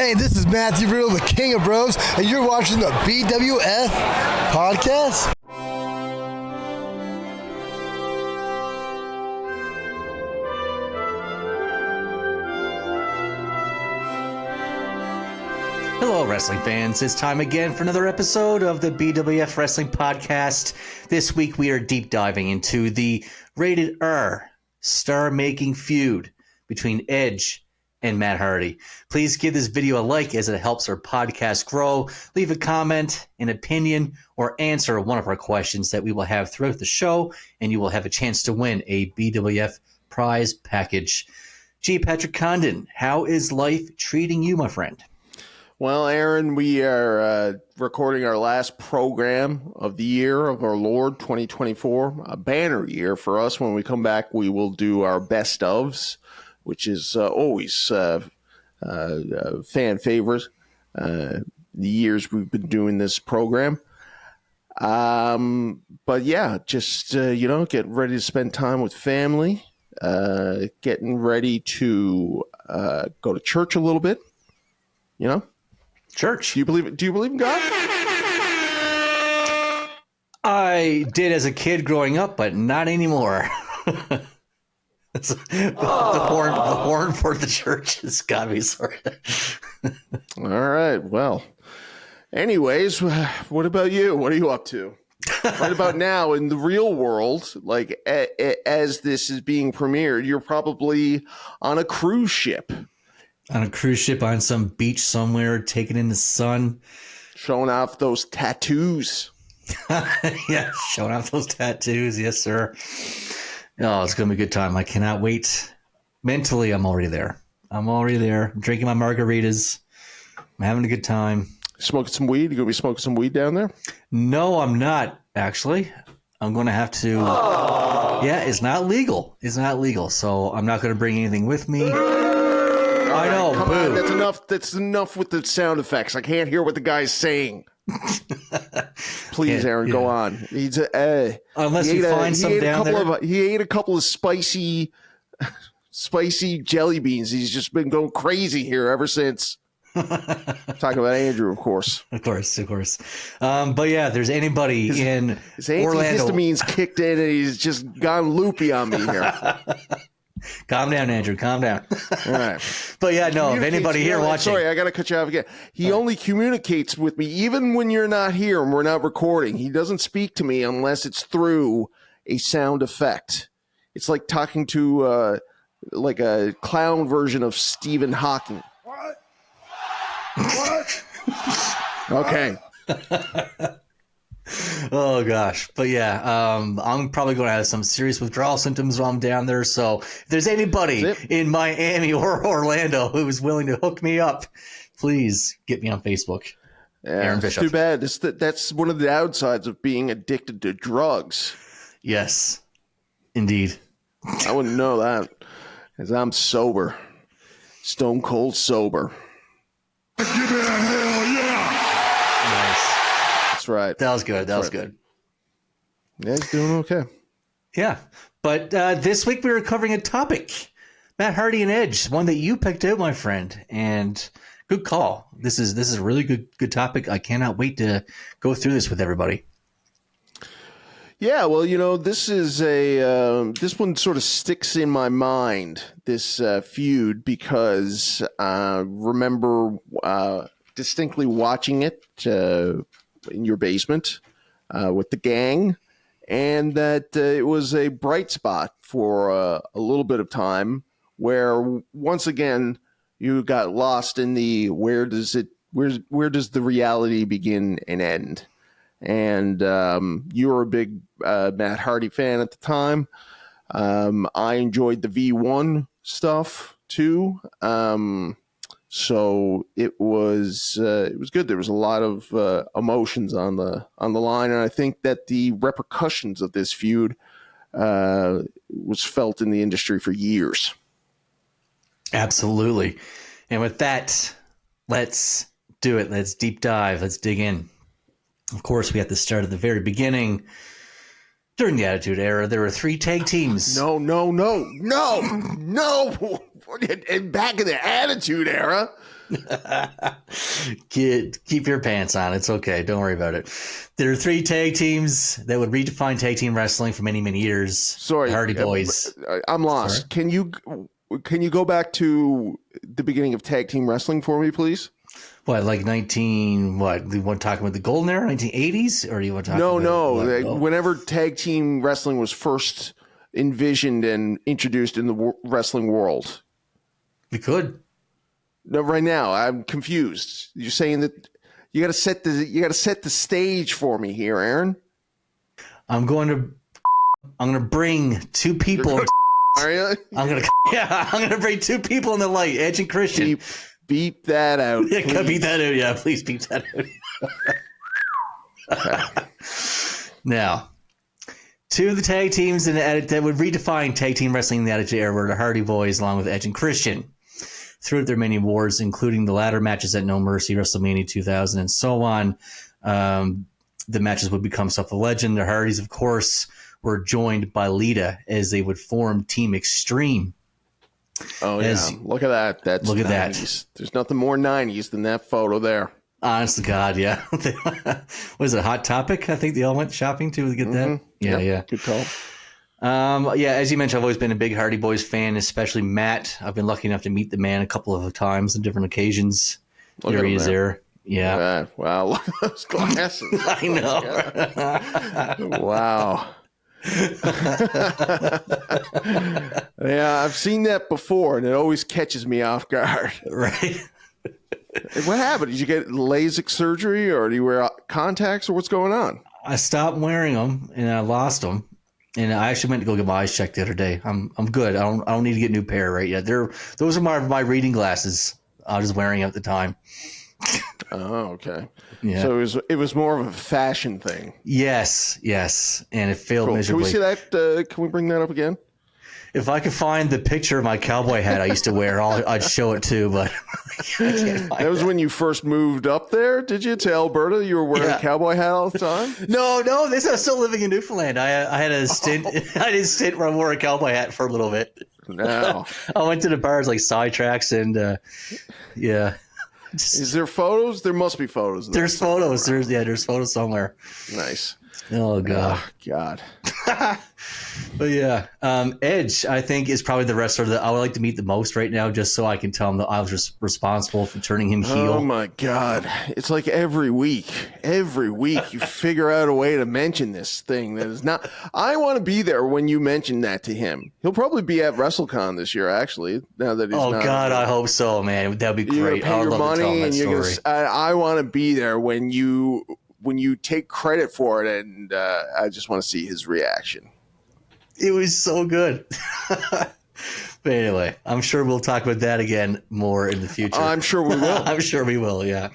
Hey, this is Matthew Riddle, the King of Bros, and you're watching the BWF podcast. Hello, wrestling fans. It's time again for another episode of the BWF Wrestling Podcast. This week we are deep diving into the rated R star-making feud between Edge and Matt Hardy. Please give this video a like as it helps our podcast grow. Leave a comment, an opinion, or answer one of our questions that we will have throughout the show, and you will have a chance to win a BWF prize package. G. Patrick Condon, how is life treating you, my friend? Well, Aaron, we are recording our last program of the year of our Lord 2024, a banner year for us. When we come back, we will do our best ofs, which is always fan favorite. The years we've been doing this program. But yeah, just, get ready to spend time with family, getting ready to go to church a little bit, Church. Do you believe in God? I did as a kid growing up, but not anymore. The horn for the church has got me sorted. All right. Well, anyways, what about you? What are you up to? Right about now in the real world, like as this is being premiered, you're probably on a cruise ship. On a cruise ship on some beach somewhere, taking in the sun. Showing off those tattoos. Yeah, showing off those tattoos. Yes, sir. Oh, it's going to be a good time. I cannot wait. Mentally, I'm already there. I'm drinking my margaritas. I'm having a good time. Smoking some weed? You going to be smoking some weed down there? No, I'm not, actually. I'm going to have to. Yeah, it's not legal. So I'm not going to bring anything with me. I know. Come on, that's enough. That's enough with the sound effects. I can't hear what the guy's saying. Please, yeah, Aaron, go on. He's unless you find some down there. He ate a couple of spicy jelly beans. He's just been going crazy here ever since. Talking about Andrew, of course. Of course. But yeah, there's anybody in his Orlando. His antihistamines kicked in, and he's just gone loopy on me here. Calm down, Andrew. Calm down. All right. But yeah, no, if anybody here watching. Sorry, I got to cut you off again. He only communicates with me, even when you're not here and we're not recording. He doesn't speak to me unless it's through a sound effect. It's like talking to like a clown version of Stephen Hawking. What? Okay. Oh gosh, but yeah, I'm probably going to have some serious withdrawal symptoms while I'm down there. So if there's anybody in Miami or Orlando who's willing to hook me up, please get me on Facebook. Yeah, Aaron Bishop. Too bad. That's one of the downsides of being addicted to drugs. Yes, indeed. I wouldn't know that because I'm sober, stone cold sober. Give it a hell yeah! Nice. That's right. That was good. That was good. Yeah, he's doing okay. Yeah. But this week we were covering a topic. Matt Hardy and Edge, one that you picked out, my friend. And good call. This is a really good topic. I cannot wait to go through this with everybody. Yeah, well, this is this one sort of sticks in my mind, this feud, because I remember distinctly watching it in your basement with the gang, and that it was a bright spot for a little bit of time where once again you got lost in the where does the reality begin and end. And you were a big Matt Hardy fan at the time. I enjoyed the V1 stuff too. So it was good. There was a lot of emotions on the line, and I think that the repercussions of this feud was felt in the industry for years. Absolutely. And with that, let's do it. Let's deep dive. Let's dig in. Of course, we have to start at the very beginning. During the Attitude Era, there were 3 tag teams. No. And back in the Attitude Era. Keep your pants on. It's okay. Don't worry about it. There are 3 tag teams that would redefine tag team wrestling for many, many years. Sorry, the Hardy Boys. I'm lost. Sorry? Can you go back to the beginning of tag team wrestling for me, please? What, like Do you want to talk about the golden era, 1980s, or do you want to talk No. Whenever tag team wrestling was first envisioned and introduced in the wrestling world. We could. No, right now I'm confused. You're saying that you got to set the stage for me here, Aaron. I'm going to bring 2 people. Are you? I'm going to bring 2 people in the light, Edge and Christian. Beep that out. Yeah, beep that out. Yeah, please beep that out. Now, 2 of the tag teams that would redefine tag team wrestling in the Attitude Era were the Hardy Boys, along with Edge and Christian. Throughout their many wars, including the ladder matches at No Mercy, WrestleMania 2000, and so on, the matches would become stuff of legend. The Hardys, of course, were joined by Lita as they would form Team Xtreme. Oh, yeah. Look at that. Look at 90s. There's nothing more 90s than that photo there. Honest to God, yeah. Was it Hot Topic? I think they all went shopping to get that. Yeah. Good call. As you mentioned, I've always been a big Hardy Boys fan, especially Matt. I've been lucky enough to meet the man a couple of times on different occasions. There he is there. Yeah. Wow. Look at those glasses. I know. Wow. Yeah, I've seen that before, and it always catches me off guard. Right. What happened? Did you get LASIK surgery, or do you wear contacts, or what's going on? I stopped wearing them, and I lost them. And I actually went to go get my eyes checked the other day. I'm good. I don't need to get a new pair right yet. Those are my reading glasses. I was wearing at the time. Oh, okay. Yeah. So it was more of a fashion thing. Yes, and it failed miserably. Can we see that? Can we bring that up again? If I could find the picture of my cowboy hat I used to wear, I'd show it too. But I can't find that was when you first moved up there. Did you to Alberta? You were wearing a cowboy hat all the time. No. This I was still living in Newfoundland. I had a stint. I did a stint where I wore a cowboy hat for a little bit. No, I went to the bars like Sidetracks and yeah. Is there photos? There must be photos. There's photos. There's photos somewhere. Nice. Oh God. God. But yeah, Edge, I think, is probably the wrestler that I would like to meet the most right now, just so I can tell him that I was just responsible for turning him heel. Oh my God. It's like every week you figure out a way to mention this thing that is not. I want to be there when you mention that to him. He'll probably be at WrestleCon this year, actually, now that he's not. Oh God, I hope so, man. That'd be great. Pay your money and you're story. I want to be there when you take credit for it, and I just want to see his reaction. It was so good. But anyway, I'm sure we'll talk about that again more in the future. I'm sure we will. I'm sure we will, yeah.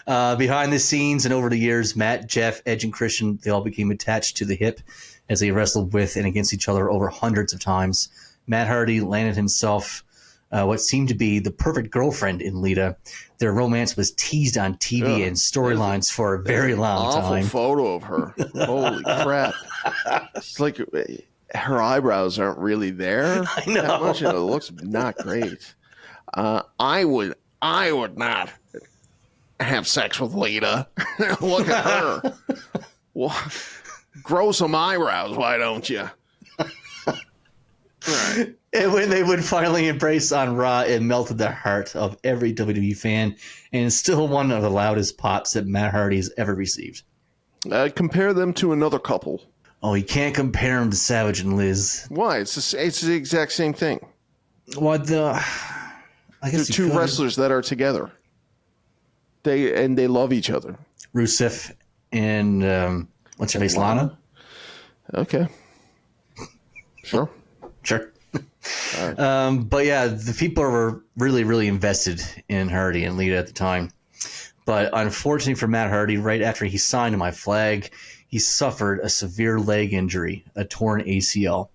Behind the scenes and over the years, Matt, Jeff, Edge, and Christian, they all became attached to the hip as they wrestled with and against each other over hundreds of times. Matt Hardy landed himself what seemed to be the perfect girlfriend in Lita. Their romance was teased on TV and storylines for a very long time. Awful photo of her. Holy crap. It's like her eyebrows aren't really there. I know. That much, and it looks not great. I would not have sex with Lita. Look at her. Well, grow some eyebrows, why don't you? Right. And when they would finally embrace on Raw, it melted the heart of every WWE fan, and it's still one of the loudest pops that Matt Hardy has ever received. Compare them to another couple. Oh, you can't compare them to Savage and Liz. Why? It's the exact same thing. What I guess they're two wrestlers that are together. They love each other. Rusev and what's your face, Lana? Okay. Sure. Right. But yeah, the people were really, really invested in Hardy and Lita at the time. But unfortunately for Matt Hardy, right after he signed My Flag, he suffered a severe leg injury, a torn ACL.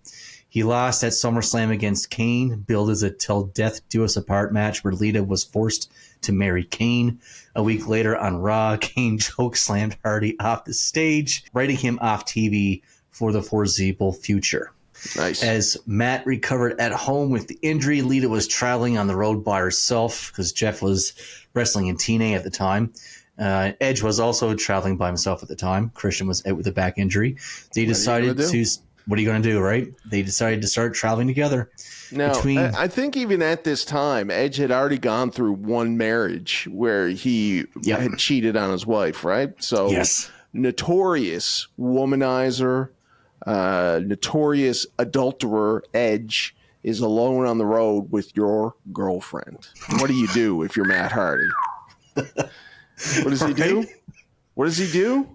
He lost at SummerSlam against Kane, billed as a Till Death Do Us Apart match where Lita was forced to marry Kane. A week later on Raw, Kane chokeslammed Hardy off the stage, writing him off TV for the foreseeable future. Nice. As Matt recovered at home with the injury, Lita was traveling on the road by herself because Jeff was wrestling in TNA at the time. Edge was also traveling by himself at the time. Christian was out with a back injury. They decided to. What are you going to do, right? They decided to start traveling together. Now, I think even at this time, Edge had already gone through one marriage where he had cheated on his wife, right? So, yes. Notorious womanizer, notorious adulterer Edge is alone on the road with your girlfriend. What do you do if you're Matt Hardy? What does he do? What does he do?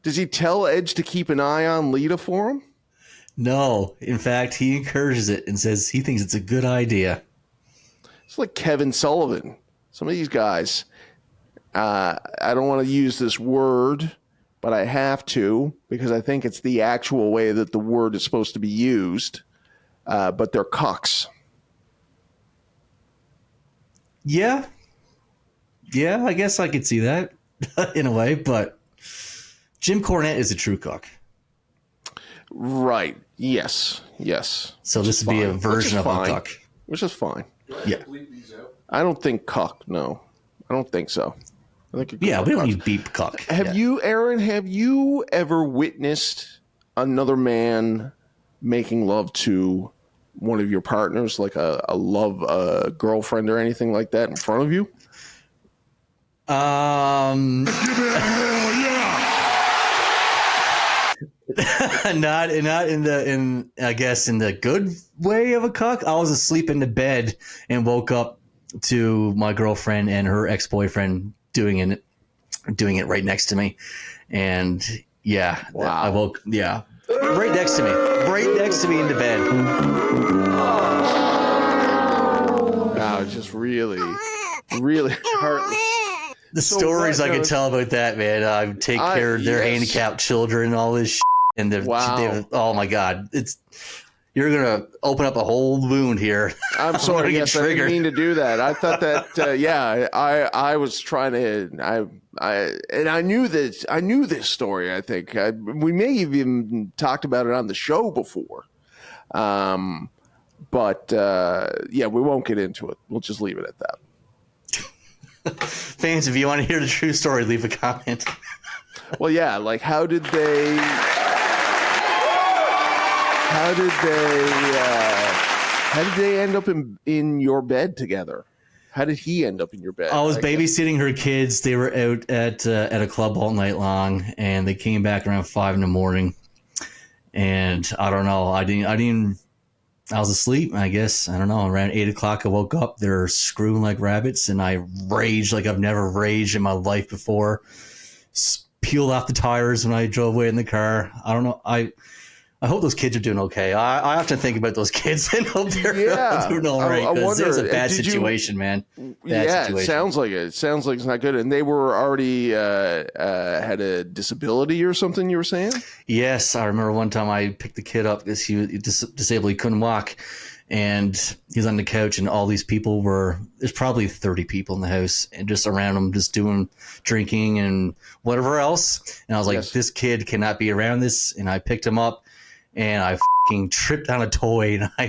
Does he tell Edge to keep an eye on Lita for him? No. In fact, he encourages it and says he thinks it's a good idea. It's like Kevin Sullivan. Some of these guys, I don't want to use this word, but I have to because I think it's the actual way that the word is supposed to be used. But they're cucks. Yeah. Yeah, I guess I could see that in a way, but Jim Cornette is a true cuck. Right. Yes. So this would be a version of a cuck. Which is fine. Yeah. I don't think cuck, no. I don't think so. I think we don't need beep cuck. Have you, Aaron, ever witnessed another man making love to one of your partners, like a love girlfriend or anything like that in front of you? Not in I guess in the good way of a cuck. I was asleep in the bed and woke up to my girlfriend and her ex-boyfriend doing it right next to me, and I woke right next to me in the bed. Wow, just really heartless. The stories I could tell about that, man. I take care of their handicapped children and all this shit. And oh my God, you're going to open up a whole wound here. I'm sorry. Yes, I didn't mean to do that. I thought that, I was trying to, I knew this story, I think. We may have even talked about it on the show before. But we won't get into it. We'll just leave it at that. Fans, if you want to hear the true story, leave a comment. Well, yeah, like how did they end up in your bed together? How did he end up in your bed? I was babysitting her kids. They were out at a club all night long, and they came back around 5 a.m. And I don't know. I was asleep, I guess. I don't know. Around 8 o'clock, I woke up. They're screwing like rabbits, and I raged like I've never raged in my life before. Peeled off the tires when I drove away in the car. I don't know. I hope those kids are doing okay. I often think about those kids and hope they're doing all right, because it was a bad situation, man. Situation. It sounds like it. It sounds like it's not good. And they were already had a disability or something, you were saying? Yes. I remember one time I picked the kid up because he was disabled. He couldn't walk. And he was on the couch, and all these people there's probably 30 people in the house and just around him, just drinking and whatever else. And I was like, This kid cannot be around this. And I picked him up, and I fucking tripped on a toy, and I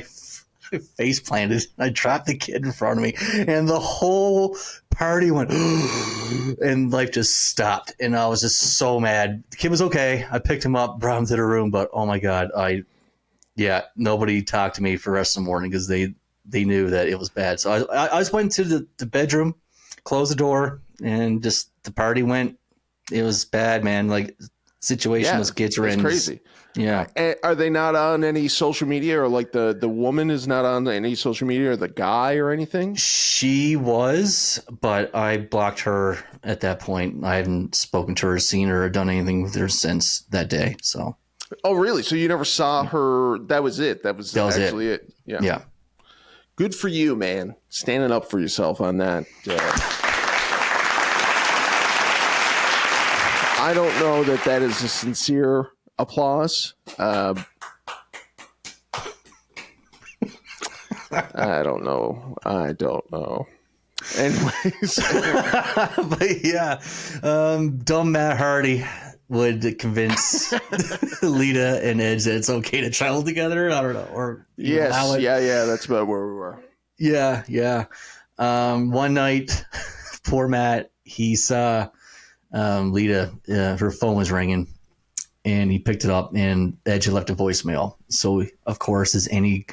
face planted. I dropped the kid in front of me, and the whole party went, and life just stopped. And I was just so mad. The kid was okay. I picked him up, brought him to the room, but oh my God, nobody talked to me for the rest of the morning because they knew that it was bad. So I just went to the bedroom, closed the door, and just the party went. It was bad, man. Like situation those kids are in. Crazy. Yeah. Are they not on any social media, or like the woman is not on any social media, or the guy or anything? She was, but I blocked her at that point. I haven't spoken to her, seen her, or done anything with her since that day. So. Oh, really? So you never saw her? That was it. That was actually it. Yeah. Good for you, man. Standing up for yourself on that. I don't know that is a sincere applause. I don't know. Anyways. But yeah, dumb Matt Hardy. would convince Lita and Edge that it's okay to travel together. I don't know. Or yeah, that's about where we were. Yeah. One night, poor Matt, he saw Lita, her phone was ringing, and he picked it up, and Edge had left a voicemail. So, of course, as any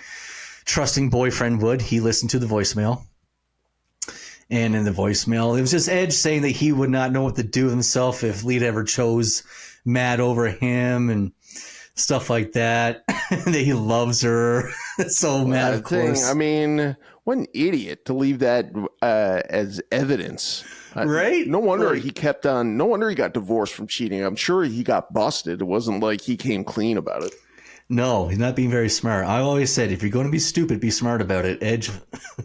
trusting boyfriend would, he listened to the voicemail. And in the voicemail, it was just Edge saying that he would not know what to do with himself if Lita ever chose Matt over him and stuff like that. That he loves her. So Matt, of course. I mean, what an idiot to leave that as evidence. Right? No wonder he kept on. No wonder he got divorced from cheating. I'm sure he got busted. It wasn't like he came clean about it. No, he's not being very smart. I always said, if you're going to be stupid, be smart about it. Edge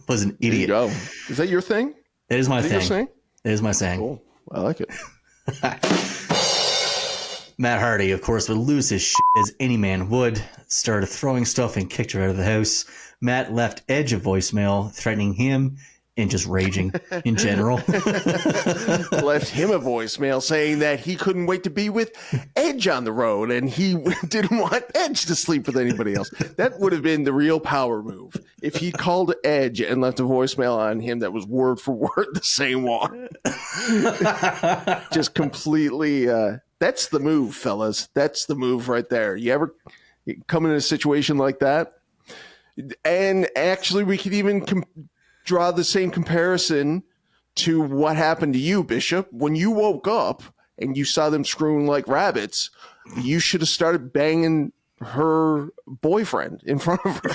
was an idiot. There you go. Is that your thing? It is my thing. It is my saying. Cool. I like it. Matt Hardy, of course, would lose his shit as any man would. Started throwing stuff and kicked her out of the house. Matt left Edge a voicemail threatening him and just raging in general. Left him a voicemail saying that he couldn't wait to be with Edge on the road, and he didn't want Edge to sleep with anybody else. That would have been the real power move if he called Edge and left a voicemail on him that was word for word the same one. Just completely. That's the move, fellas. That's the move right there. You ever come in a situation like that? And actually, we could even draw the same comparison to what happened to you, Bishop. When you woke up and you saw them screwing like rabbits, you should have started banging her boyfriend in front of her.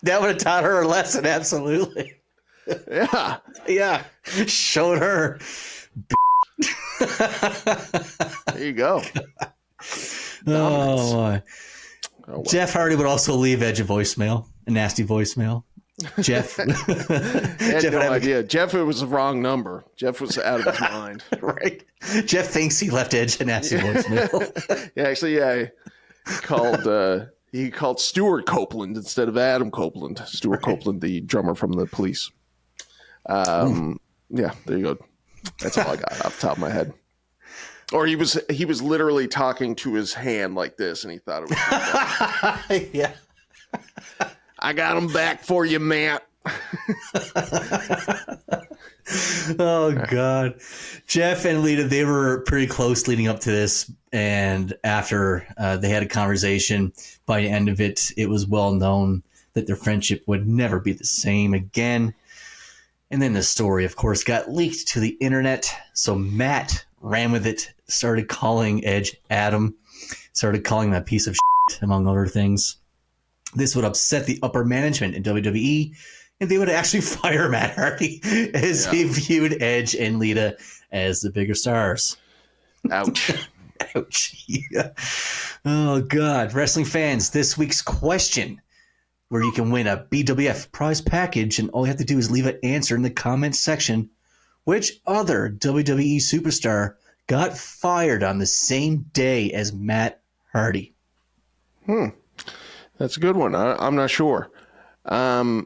That would have taught her a lesson, absolutely. Yeah. Yeah. Showed her. There you go. Oh, boy. Oh, wow. Jeff Hardy would also leave Edge a voicemail, a nasty voicemail. Jeff had no idea. Jeff, it was the wrong number. Jeff was out of his mind. Right. Jeff thinks he left Edge a nasty voicemail. Yeah, actually, he called Stuart Copeland instead of Adam Copeland. Stuart Copeland, the drummer from the Police. Yeah, there you go. That's all I got off the top of my head. Or he was literally talking to his hand like this, and he thought it was Yeah. I got him back for you, Matt. Oh, God. Jeff and Lita, they were pretty close leading up to this. And after they had a conversation, by the end of it, it was well known that their friendship would never be the same again. And then the story, of course, got leaked to the internet. So Matt ran with it, started calling Edge Adam, started calling him a piece of shit, among other things. This would upset the upper management in WWE, and they would actually fire Matt Hardy as he viewed Edge and Lita as the bigger stars. Ouch. Ouch. Yeah. Oh, God. Wrestling fans, this week's question, where you can win a BWF prize package, and all you have to do is leave an answer in the comments section. Which other WWE superstar got fired on the same day as Matt Hardy? That's a good one. I'm not sure. I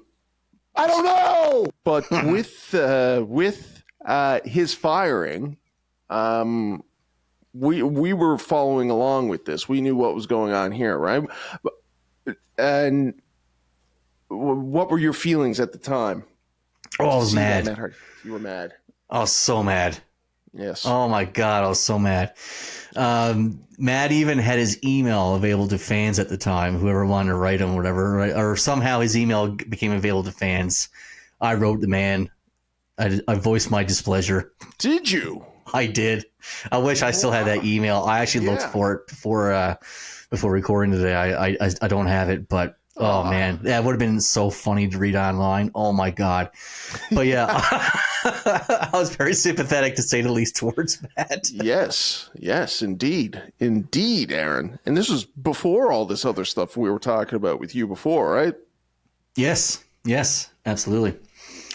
don't know. But with his firing, we were following along with this. We knew what was going on here, right? And what were your feelings at the time? Oh, I was mad. You were mad. I was so mad. Yes. Oh, my God. I was so mad. Matt even had his email available to fans at the time, whoever wanted to write him, whatever, right? Or somehow his email became available to fans. I wrote the man. I voiced my displeasure. Did you? I did. I wish I still had that email. I actually looked for it before recording today. I don't have it, but oh man, that would have been so funny to read online. Oh my God. But yeah, I was very sympathetic, to say the least, towards Matt. Yes, indeed, Aaron. And this was before all this other stuff we were talking about with you before, right? Yes, absolutely.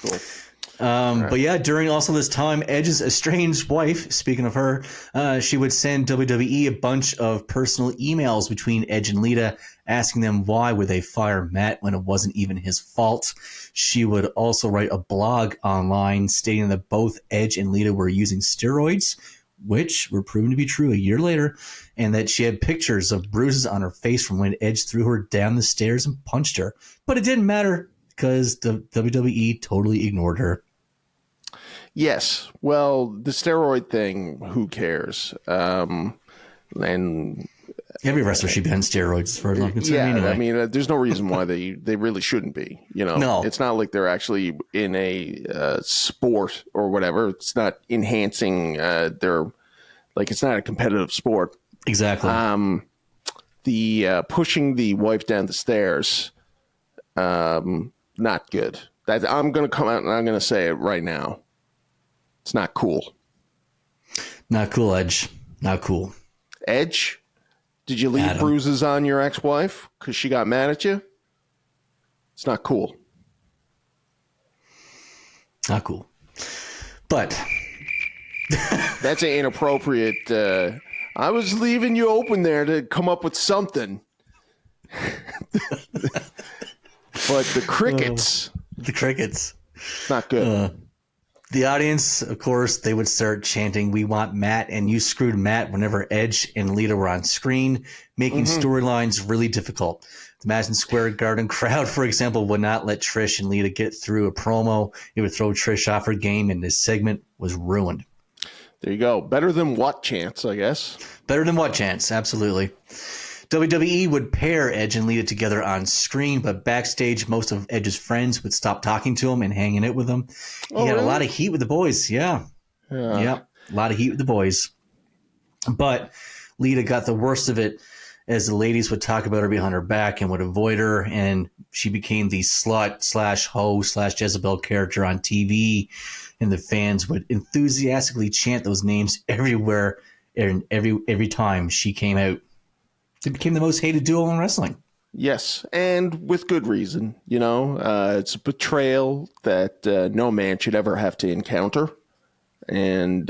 Cool. Right. But yeah, during also this time, Edge's estranged wife, speaking of her, she would send WWE a bunch of personal emails between Edge and Lita, asking them why would they fire Matt when it wasn't even his fault. She would also write a blog online stating that both Edge and Lita were using steroids, which were proven to be true a year later, and that she had pictures of bruises on her face from when Edge threw her down the stairs and punched her. But it didn't matter because the WWE totally ignored her. Yes. Well, the steroid thing, who cares? And every wrestler should be on steroids as far as I'm concerned. yeah, anyway. I mean, there's no reason why they really shouldn't be. No. It's not like they're actually in a sport or whatever. It's not enhancing their, like, it's not a competitive sport. Exactly. The pushing the wife down the stairs, not good. That I'm going to come out and I'm going to say it right now. It's not cool. Not cool, Edge. Not cool. Edge, did you leave bruises on your ex-wife because she got mad at you? It's not cool. Not cool. But that's an inappropriate. I was leaving you open there to come up with something. But the crickets. Not good. The audience, of course, they would start chanting, "We want Matt," and "You screwed Matt" whenever Edge and Lita were on screen, making storylines really difficult. The Madison Square Garden crowd, for example, would not let Trish and Lita get through a promo. It would throw Trish off her game, and this segment was ruined. There you go. Better than what chance, I guess. Better than what chance, absolutely. WWE would pair Edge and Lita together on screen, but backstage, most of Edge's friends would stop talking to him and hanging out with him. He had a lot of heat with the boys. Yeah. A lot of heat with the boys. But Lita got the worst of it as the ladies would talk about her behind her back and would avoid her, and she became the slut/hoe/Jezebel character on TV, and the fans would enthusiastically chant those names everywhere and every time she came out. It became the most hated duo in wrestling. Yes, and with good reason. It's a betrayal that no man should ever have to encounter. And,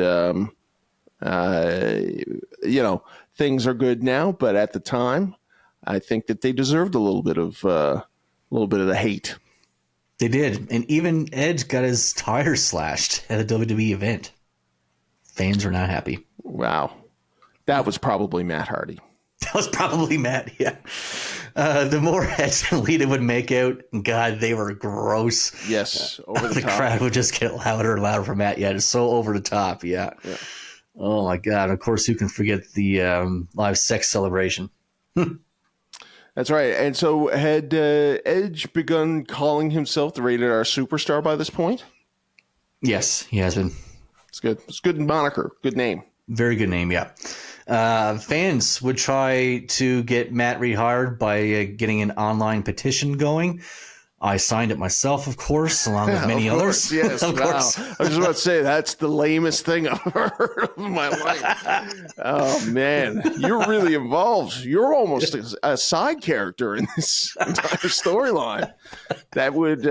things are good now, but at the time, I think that they deserved a little bit of the hate. They did. And even Edge got his tires slashed at a WWE event. Fans were not happy. Wow. That was probably Matt Hardy. That was probably Matt, yeah. The more Edge and Lita would make out, God, they were gross. Yes, over the top. The crowd would just get louder and louder for Matt. Yeah, it's so over the top, yeah. Oh, my God. Of course, who can forget the live sex celebration? That's right. And so had Edge begun calling himself the Rated R Superstar by this point? Yes, he has been. It's good. It's a good moniker. Good name. Very good name, yeah. Fans would try to get Matt rehired by getting an online petition going. I signed it myself, of course, along with many others. Yes, of course. I was just about to say, that's the lamest thing I've ever heard of in my life. Oh, man. You're really involved. You're almost a side character in this entire storyline. That would,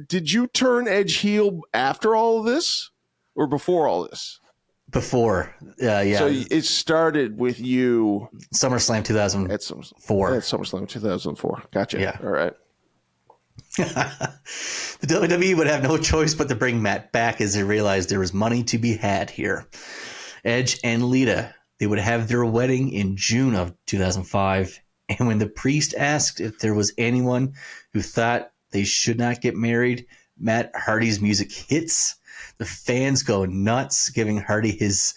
did you turn Edge heel after all of this or before all this? Before, yeah. So it started with you. SummerSlam 2004. At SummerSlam 2004. Gotcha. Yeah. All right. The WWE would have no choice but to bring Matt back as they realized there was money to be had here. Edge and Lita, they would have their wedding in June of 2005. And when the priest asked if there was anyone who thought they should not get married, Matt Hardy's music hits. The fans go nuts, giving Hardy his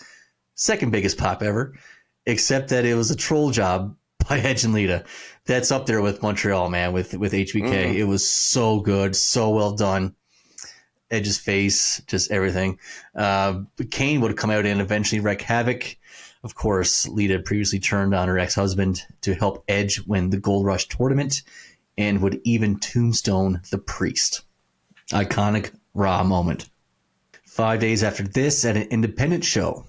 second biggest pop ever, except that it was a troll job by Edge and Lita. That's up there with Montreal, man, with HBK. It was so good, so well done. Edge's face, just everything. Kane would come out and eventually wreak havoc. Of course, Lita previously turned on her ex-husband to help Edge win the Gold Rush tournament and would even tombstone the priest. Iconic Raw moment. 5 days after this, at an independent show,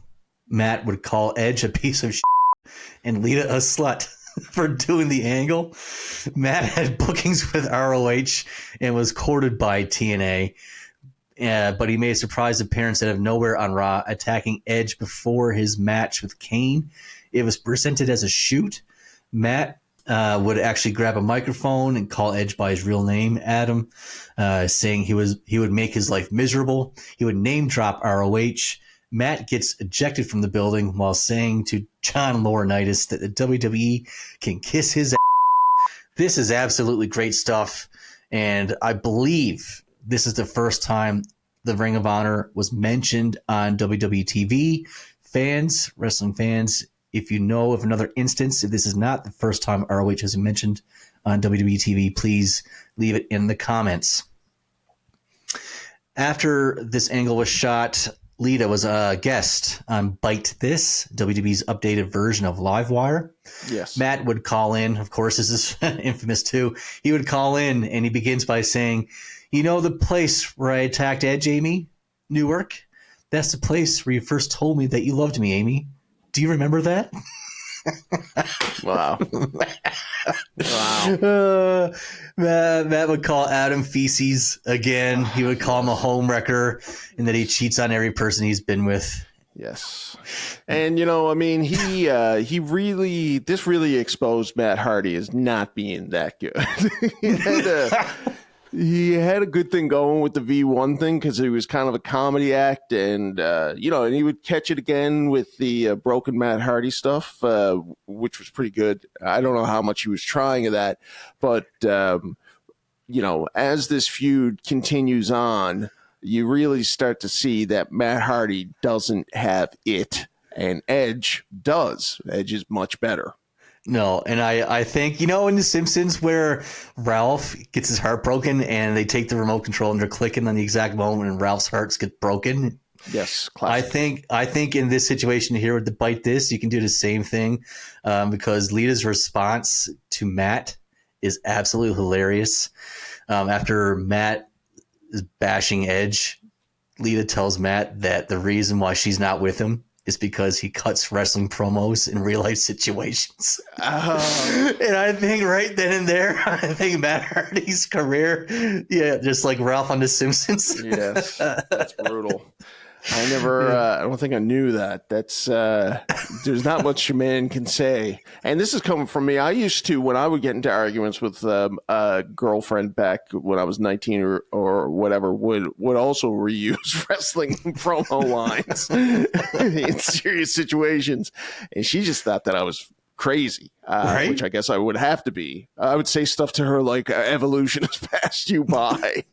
Matt would call Edge a piece of shit and Lita a slut for doing the angle. Matt had bookings with ROH and was courted by TNA, but he made a surprise appearance out of nowhere on Raw, attacking Edge before his match with Kane. It was presented as a shoot. Matt would actually grab a microphone and call Edge by his real name, Adam, saying he would make his life miserable. He would name drop ROH. Matt gets ejected from the building while saying to John Laurinaitis that the WWE can kiss his ass. This is absolutely great stuff, and I believe this is the first time the Ring of Honor was mentioned on WWE TV. Fans, wrestling fans, if you know of another instance, if this is not the first time ROH has been mentioned on WWE TV, please leave it in the comments. After this angle was shot, Lita was a guest on Bite This, WWE's updated version of Livewire. Yes. Matt would call in. Of course, this is infamous too. He would call in, and he begins by saying, "You know the place where I attacked Edge, Amy? Newark? That's the place where you first told me that you loved me, Amy. Do you remember that?" Wow. Wow. Matt would call Adam feces again. He would call him a home wrecker and that he cheats on every person he's been with. Yes. And, I mean, this really exposed Matt Hardy as not being that good. He had a good thing going with the V1 thing because he was kind of a comedy act, and and he would catch it again with the broken Matt Hardy stuff, which was pretty good. I don't know how much he was trying of that, but as this feud continues on, you really start to see that Matt Hardy doesn't have it, and Edge does. Edge is much better. No, and I think, in The Simpsons where Ralph gets his heart broken and they take the remote control and they're clicking on the exact moment and Ralph's heart gets broken. Yes, classic. I think in this situation here with the Bite This, you can do the same thing because Lita's response to Matt is absolutely hilarious. After Matt is bashing Edge, Lita tells Matt that the reason why she's not with him is because he cuts wrestling promos in real life situations. Oh. And I think right then and there, I think Matt Hardy's career, just like Ralph on The Simpsons. Yes, that's brutal. I don't think I knew that. That's, there's not much a man can say. And this is coming from me. I used to, when I would get into arguments with a girlfriend back when I was 19 or whatever, would also reuse wrestling promo lines in serious situations. And she just thought that I was crazy, right? Which I guess I would have to be. I would say stuff to her like evolution has passed you by.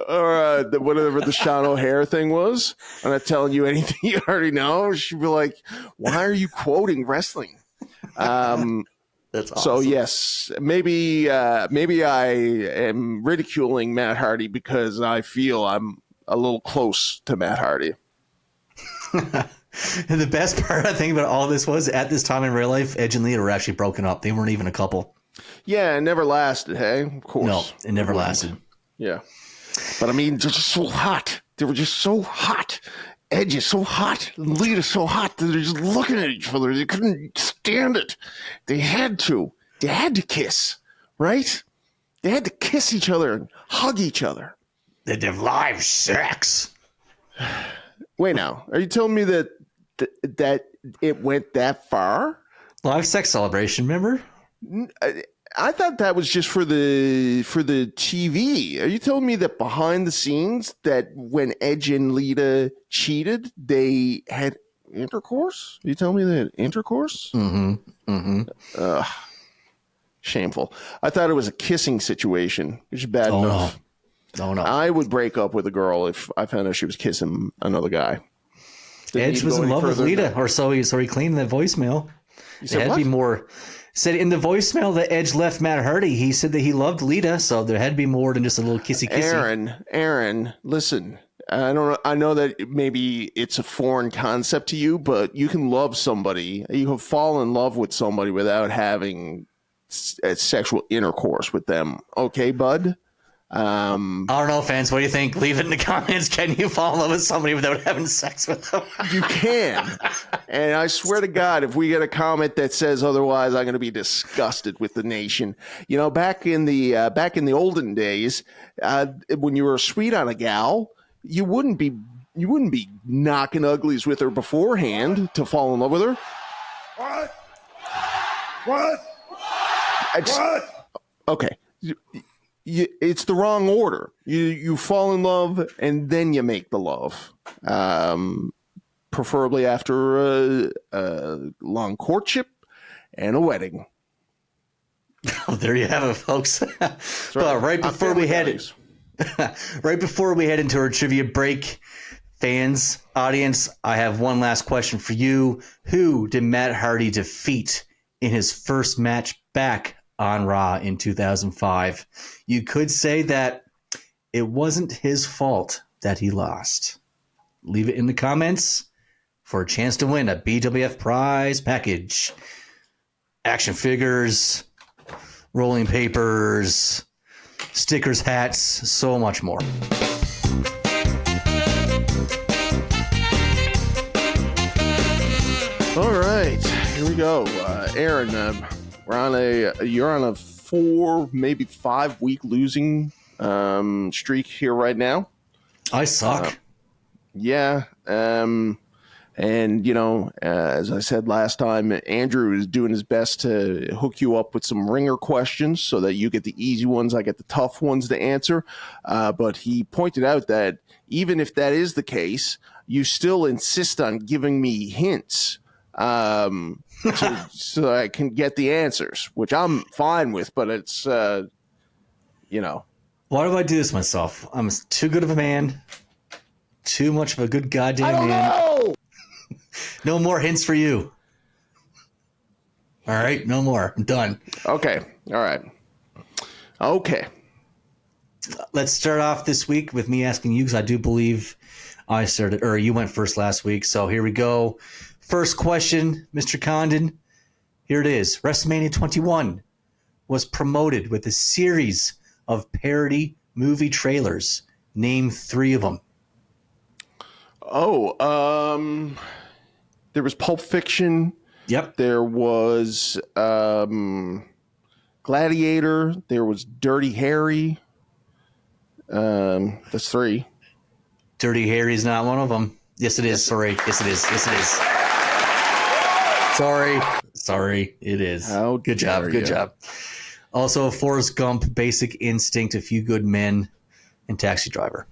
Or whatever the Sean O'Hare thing was. I'm not telling you anything you already know. She'd be like, why are you quoting wrestling? That's awesome. So yes, maybe I am ridiculing Matt Hardy because I feel I'm a little close to Matt Hardy. And the best part, I think, about all this was at this time in real life, Edge and Lita were actually broken up. They weren't even a couple. Yeah, it never lasted, hey? Of course. No, it never lasted. Yeah. But I mean, they're just so hot. They were just so hot. Edge is so hot. And Lita's so hot that they're just looking at each other. They couldn't stand it. They had to. They had to kiss, right? They had to kiss each other and hug each other. They did live sex. Wait now. Are you telling me that it went that far? Live sex celebration, remember? I thought that was just for the TV. Are you telling me that behind the scenes that when Edge and Lita cheated, they had intercourse? Are you telling me they had intercourse? Mm-hmm. Mm-hmm. Shameful. I thought it was a kissing situation, which is bad enough. No. I would break up with a girl if I found out she was kissing another guy. Edge was in love with Lita, or so he claimed in the voicemail. There had to be more. Said in the voicemail that Edge left Matt Hardy, he said that he loved Lita, so there had to be more than just a little kissy. Aaron, listen. I know that maybe it's a foreign concept to you, but you can love somebody. You can fall in love with somebody without having sexual intercourse with them. Okay, bud? I don't know, fans. What do you think? Leave it in the comments. Can you fall in love with somebody without having sex with them? You can. And I swear to God, if we get a comment that says otherwise, I'm going to be disgusted with the nation. Back in the olden days, when you were sweet on a gal, you wouldn't be knocking uglies with her beforehand to fall in love with her. What? Okay. it's the wrong order. You fall in love and then you make the love. Preferably after a long courtship and a wedding. Oh, there you have it, folks. But right before we head into our trivia break, fans, audience, I have one last question for you. Who did Matt Hardy defeat in his first match back on Raw in 2005? You could say that it wasn't his fault that he lost. Leave it in the comments for a chance to win a BWF prize package. Action figures, rolling papers, stickers, hats, so much more. All right, here we go. Aaron, you're on a 4, maybe 5 week losing streak here right now. I suck. Yeah. And, as I said last time, Andrew is doing his best to hook you up with some ringer questions so that you get the easy ones, I get the tough ones to answer. But he pointed out that even if that is the case, you still insist on giving me hints so I can get the answers, which I'm fine with, but it's, Why do I do this myself? I'm too good of a man. Too much of a good goddamn man. Know. No more hints for you. All right, no more. I'm done. Okay. All right. Okay. Let's start off this week with me asking you, because I do believe I started, or you went first last week. So here we go. First question, Mr. Condon. Here it is. WrestleMania 21 was promoted with a series of parody movie trailers. Name 3 of them. There was Pulp Fiction. Yep. There was Gladiator. There was Dirty Harry. That's 3. Dirty Harry is not one of them. Yes, it is. Sorry. Yes, it is. Yes, it is. Sorry. It is. How Good job. dare Good you. job. Also, Forrest Gump, Basic Instinct, A Few Good Men, and Taxi Driver.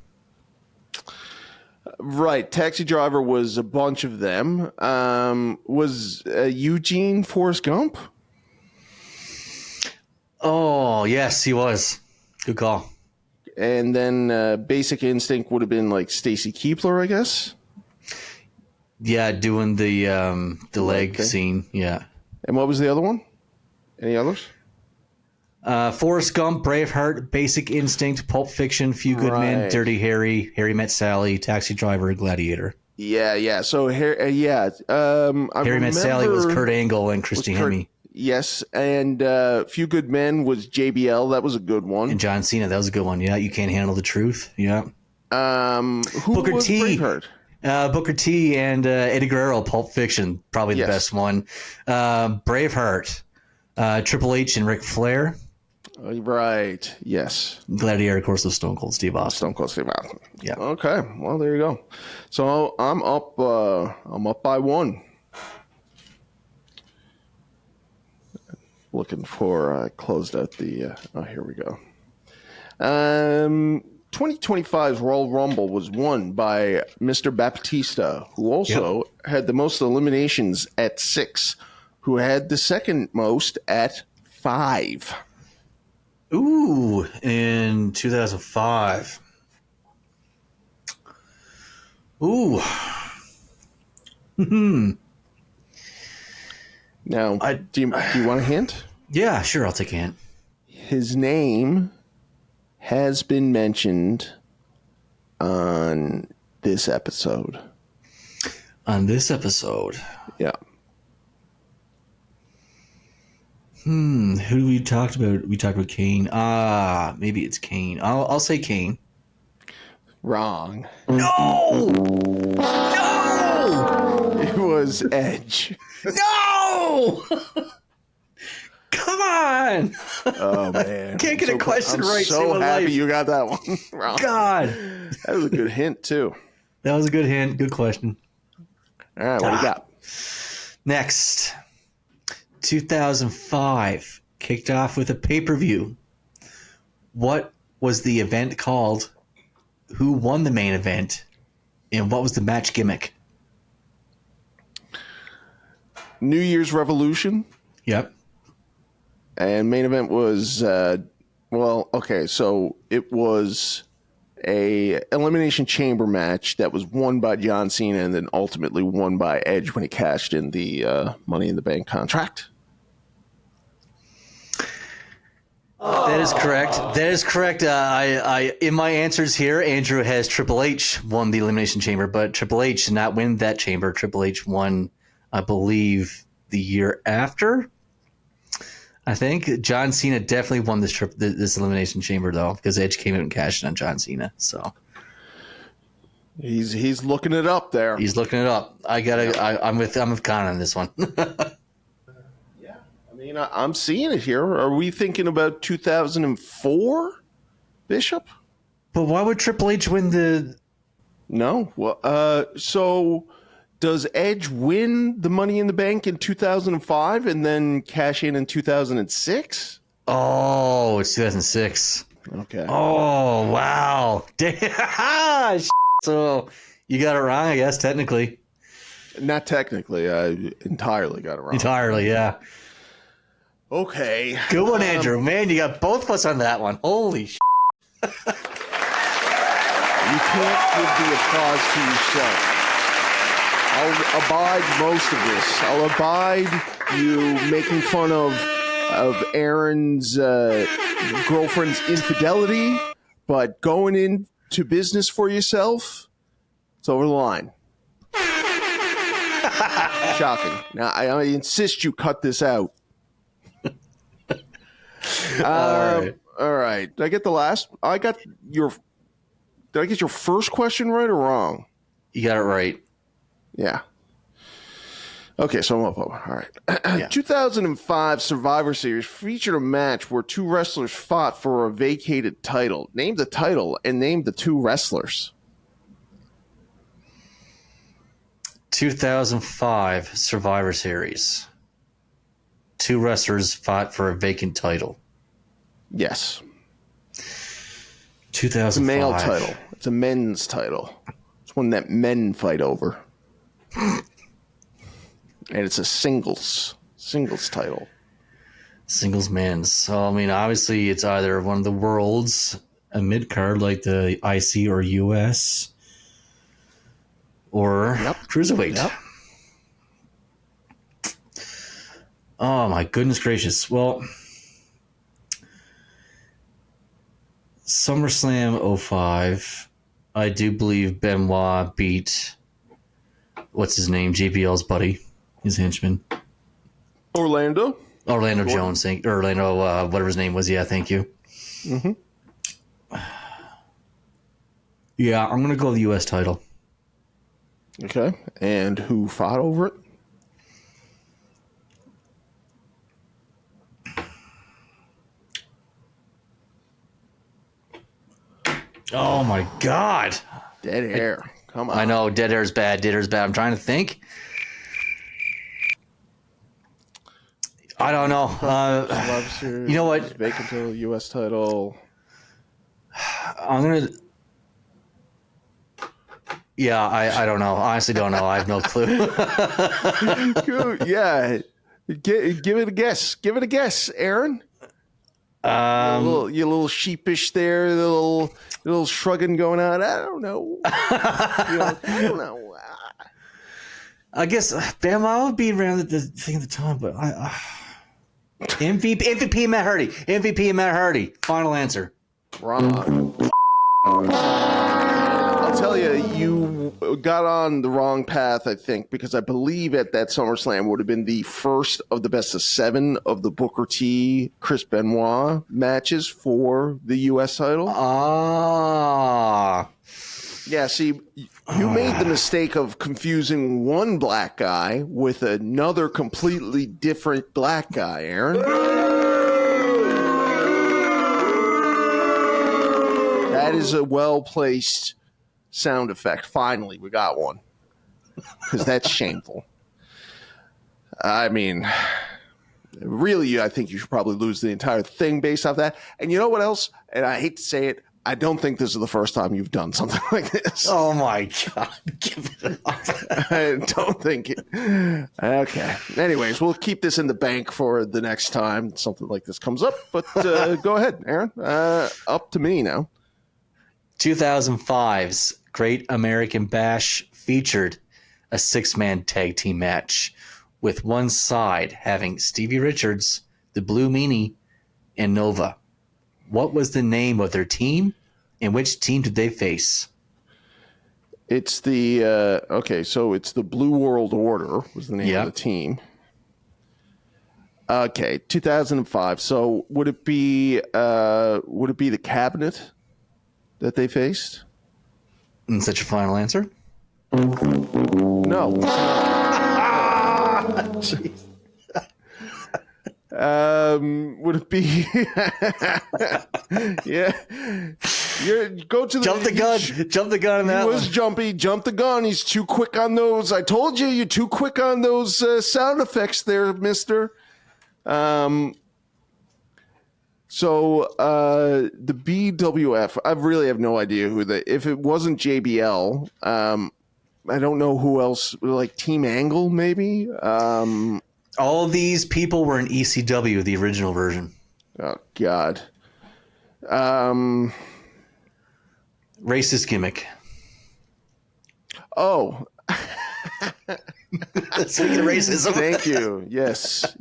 Right. Taxi Driver was a bunch of them. Was Eugene Forrest Gump? Oh, yes, he was. Good call. And then Basic Instinct would have been like Stacy Keibler, I guess. Yeah, doing the leg thing. scene. Yeah. And what was the other one? Any others? Forrest Gump, Braveheart, Basic Instinct, Pulp Fiction, Few Good Men, Right. Dirty Harry, Harry Met Sally, Taxi Driver, Gladiator. Yeah. So Harry Met Sally was Kurt Angle and Christy Hemme. Yes, and Few Good Men was JBL. That was a good one. And John Cena, that was a good one. Yeah, You Can't Handle the Truth. Yeah. Who Booker was T. Braveheart? Booker T and Eddie Guerrero, Pulp Fiction, probably the Yes. best one. Braveheart, Triple H and Ric Flair. Right. Yes. Gladiator, of course, was Stone Cold Steve Austin. Stone Cold Steve Austin. Yeah. Okay. Well, there you go. So I'm up. I'm up by 1. Looking for closed out the. Here we go. 2025's Royal Rumble was won by Mr. Baptista, who also had the most eliminations at 6, who had the second most at 5. Ooh, in 2005. Ooh. Now, do you want a hint? Yeah, sure, I'll take a hint. His name has been mentioned on this episode. On this episode. Yeah. Who do we talked about? We talked about Kane. Maybe it's Kane. I'll say Kane. Wrong. No! It was Edge. No! Come on! Oh, man. Can't get a question I'm right. so save my happy life. you got that one wrong. God. That was a good hint, too. That was a good hint. Good question. All right, what do you got? Next. 2005 kicked off with a pay-per-view What was the event called? Who won the main event? And what was the match gimmick? New Year's Revolution. Yep. And main event was, so it was a Elimination Chamber match that was won by John Cena and then ultimately won by Edge when he cashed in the Money in the Bank contract. That is correct. That is correct. I in my answers here, Andrew has Triple H won the Elimination Chamber, but Triple H did not win that chamber. Triple H won, I believe, the year after. I think John Cena definitely won this Elimination Chamber though, because Edge came in and cashed in on John Cena. So he's looking it up there. He's looking it up. I'm with Con on this one. I'm seeing it here. Are we thinking about 2004, Bishop? But why would Triple H win the? No. Well, so does Edge win the Money in the Bank in 2005 and then cash in 2006? Oh, it's 2006. Okay. Oh, wow. So you got it wrong, I guess, technically. Not technically. I entirely got it wrong. Entirely, yeah. Okay. Good one, Andrew. Man, you got both of us on that one. Holy shit. You can't give the applause to yourself. I'll abide most of this. I'll abide you making fun of Aaron's girlfriend's infidelity, but going into business for yourself, it's over the line. Shocking. Now, I insist you cut this out. All right. Did I get the last? Did I get your first question right or wrong? You got it right. Yeah. Okay, so I'm up. All right. Yeah. 2005 Survivor Series featured a match where two wrestlers fought for a vacated title. Name the title and name the two wrestlers. 2005 Survivor Series. Two wrestlers fought for a vacant title. Yes. 2005. It's a male title. It's a men's title. It's one that men fight over. And it's a singles title. Singles men's. So, I mean, obviously it's either one of the worlds, a mid-card like the IC or US, or Cruiserweight. Yep. Oh, my goodness gracious. Well, SummerSlam 05, I do believe Benoit beat, what's his name, JBL's buddy, his henchman. Orlando Jones, Orlando, whatever his name was. Yeah, thank you. Mm-hmm. Yeah, I'm going to go with the U.S. title. Okay. And who fought over it? Oh, my God. Dead air. Come on. I know, dead air's bad. I'm trying to think. I don't know. You know what? Vacant title, U.S. title. I'm going to... Yeah, I don't know. Honestly, don't know. I have no clue. Yeah. Give it a guess. Give it a guess, Aaron. You're a little sheepish there, a little shrugging going on. I don't know. I don't know. I guess Bama would be around the thing at the time, but MVP Matt Hardy. MVP Matt Hardy. Final answer. Wrong. I'll tell you, you got on the wrong path, I think, because I believe at that SummerSlam would have been the first of the best of 7 of the Booker T, Chris Benoit matches for the U.S. title. Yeah, see, you made the mistake of confusing one black guy with another completely different black guy, Aaron. That is a well-placed sound effect. Finally, we got one. Because that's shameful. I mean, Really, I think you should probably lose the entire thing based off that. And you know what else? And I hate to say it, I don't think this is the first time you've done something like this. Oh my God. Give it up. I don't think it. Okay. Anyways, we'll keep this in the bank for the next time something like this comes up. But go ahead, Aaron. Up to me now. 2005's Great American Bash featured a 6-man tag team match with one side having Stevie Richards, the Blue Meanie, and Nova. What was the name of their team, and which team did they face? It's the so it's the Blue World Order was the name of the team. Okay, 2005. So would it be the Cabinet that they faced? And such a final answer? No. Jeez. Would it be? Yeah. Go to the Jump the gun. Jump the gun on that He was one. jumpy. Jump the gun. He's too quick on those. I told you, you're too quick on those sound effects there, mister. So the BWF, I really have no idea who if it wasn't JBL, I don't know who else, like Team Angle, maybe? All of these people were in ECW, the original version. Oh, God. Racist gimmick. Oh. Speaking of racism. Thank you. Yes.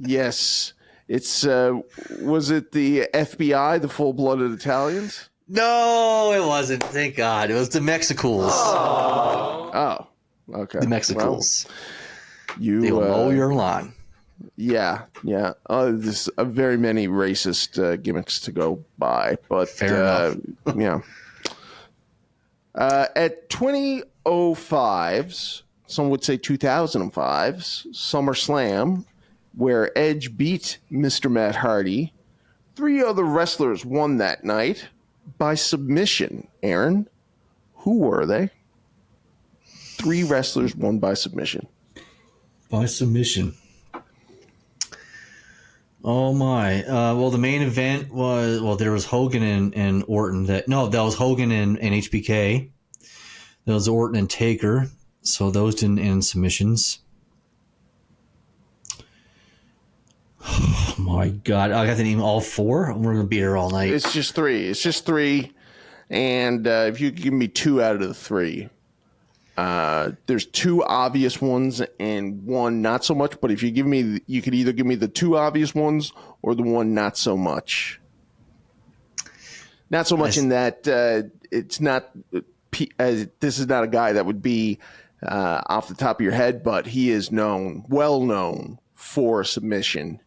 It's, was it the FBI, the full-blooded Italians? No, it wasn't. Thank God. It was the Mexicools. Oh, okay. The Mexicools. Well, They will mow your lawn. Yeah. There's very many racist gimmicks to go by, but Fair enough. Yeah. At 2005's, some would say 2005's SummerSlam, where Edge beat Mr. Matt Hardy, 3 other wrestlers won that night by submission. Aaron, who were they? 3 wrestlers won by submission. By submission. Oh my! Well, the main event was there was Hogan and Orton. That was Hogan and HBK. There was Orton and Taker. So those didn't end submissions. Oh my God! I got to name all 4. We're gonna be here all night. It's just 3. And if you could give me 2 out of the 3. There's 2 obvious ones and 1 not so much, but if you could either give me the 2 obvious ones or the 1 not so much. Not so much in that it's not this is not a guy that would be off the top of your head, but he is well known for submission.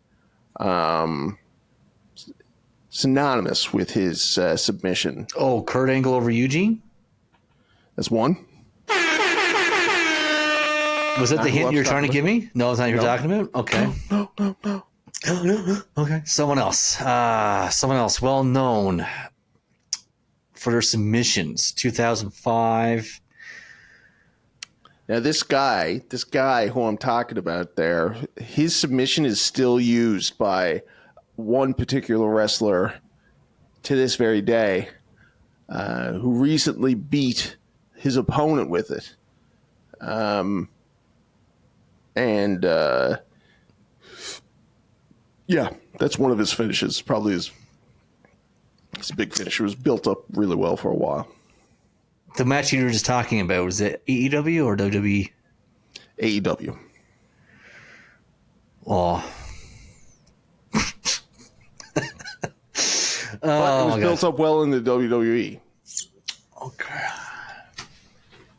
Synonymous with his submission. Oh, Kurt Angle over Eugene? That's 1. Was that the hint you were trying to give me? No, it's not what you're talking about? Okay. No. Okay. Someone else. Well known for their submissions. 2005. Now, this guy who I'm talking about there, his submission is still used by one particular wrestler to this very day, who recently beat his opponent with it. That's one of his finishes. Probably his big finish. It was built up really well for a while. The match you were just talking about, was it AEW or WWE? AEW. Oh. But it was built up well in the WWE. Okay.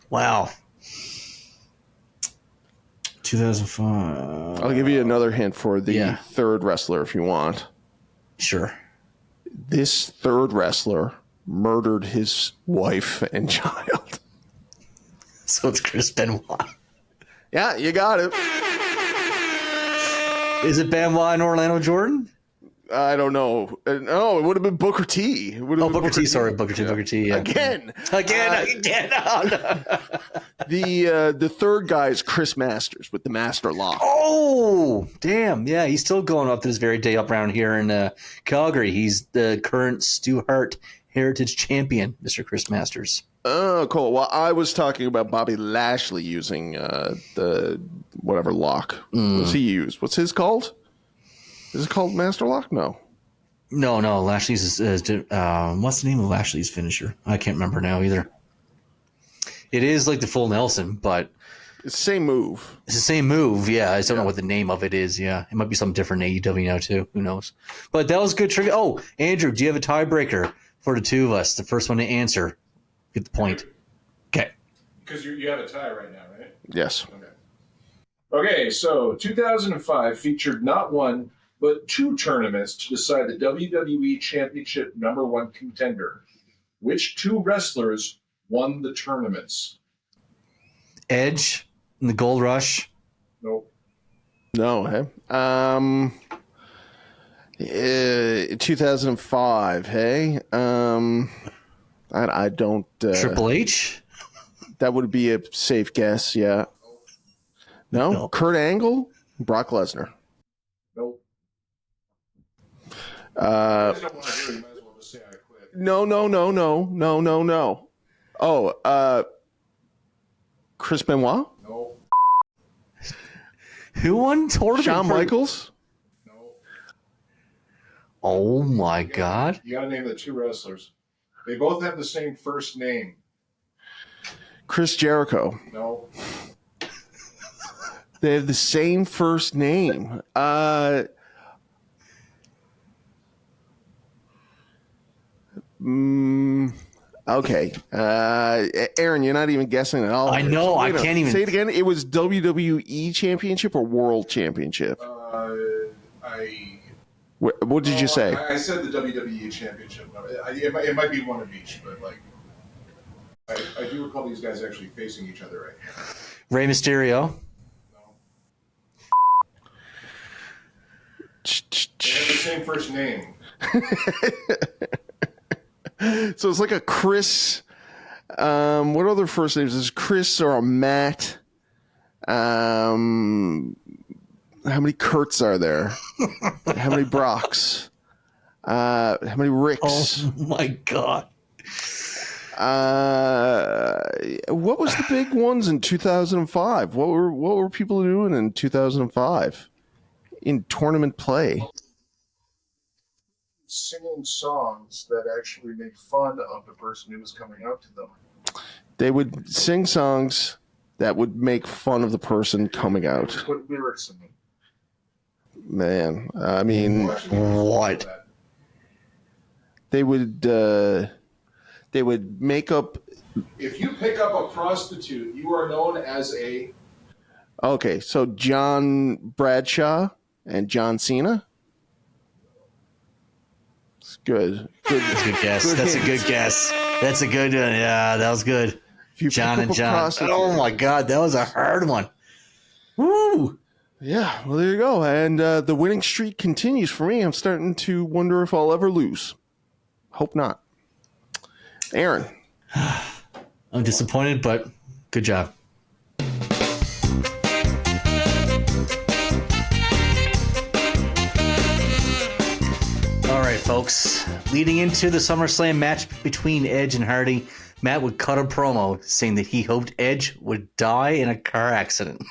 Wow. 2005. I'll give you another hint for the third wrestler if you want. Sure. This third wrestler murdered his wife and child. So it's Chris Benoit. Yeah, you got it. Is it Benoit and Orlando Jordan? I don't know. No, it would have been Booker T. Booker T. Sorry, Booker T. Yeah. Again. Oh, no. The third guy is Chris Masters with the Master Lock. Oh, damn. Yeah, he's still going up to this very day up around here in Calgary. He's the current Stu Hart Heritage Champion, Mr. Chris Masters. Oh, cool. Well, I was talking about Bobby Lashley using the whatever lock. What's he used? What's his called? Is it called Master Lock? No. No. Lashley's what's the name of Lashley's finisher? I can't remember now either. It is like the full Nelson, but It's the same move. it's the same move. Yeah, I just don't know what the name of it is. Yeah, it might be something different in AEW now too. Who knows? But that was good trivia. Oh, Andrew, do you have a tiebreaker for the two of us? The first one to answer, get the point. Okay. Because you have a tie right now, right? Yes. Okay, so 2005 featured not one, but two tournaments to decide the WWE Championship #1 contender. Which two wrestlers won the tournaments? Edge in the Gold Rush. Nope. No, hey. 2005, hey. I don't. Triple H. That would be a safe guess, yeah. No? Kurt Angle? Brock Lesnar. Nope. You Uh, guys don't want to do it, you might as well just say I quit. no. Oh, Chris Benoit? Nope. Who won tournament? Shawn Michaels? Nope. Oh my God. You gotta name the two wrestlers. They both have the same first name. Chris Jericho. No. They have the same first name. Okay. Aaron, you're not even guessing at all. I know. I can't even say it again. It was WWE Championship or World Championship. What did you say? I said the WWE Championship. It might be one of each, but like, I do recall these guys actually facing each other right now. Rey Mysterio. No. They have the same first name. So it's like a Chris. What other first names? Is Chris or a Matt? How many Kurts are there? How many Brocks? How many Ricks? Oh my God. What was the big ones in 2005? What were people doing in 2005 in tournament play? Singing songs that actually make fun of the person who was coming out to them. They would sing songs that would make fun of the person coming out. Put lyrics in them. Man, I mean, What? they would make up. If you pick up a prostitute, you are known as a... Okay, so John Bradshaw and John Cena. It's good. That's a good guess. That's a good guess. That's a good one. Yeah, that was good. If you John pick and up a John. prostitute- Oh my God, that was a hard one. Woo! Yeah, well, there you go. And the winning streak continues for me. I'm starting to wonder if I'll ever lose. Hope not. Aaron. I'm disappointed, but good job. All right, folks. Leading into the SummerSlam match between Edge and Hardy, Matt would cut a promo saying that he hoped Edge would die in a car accident.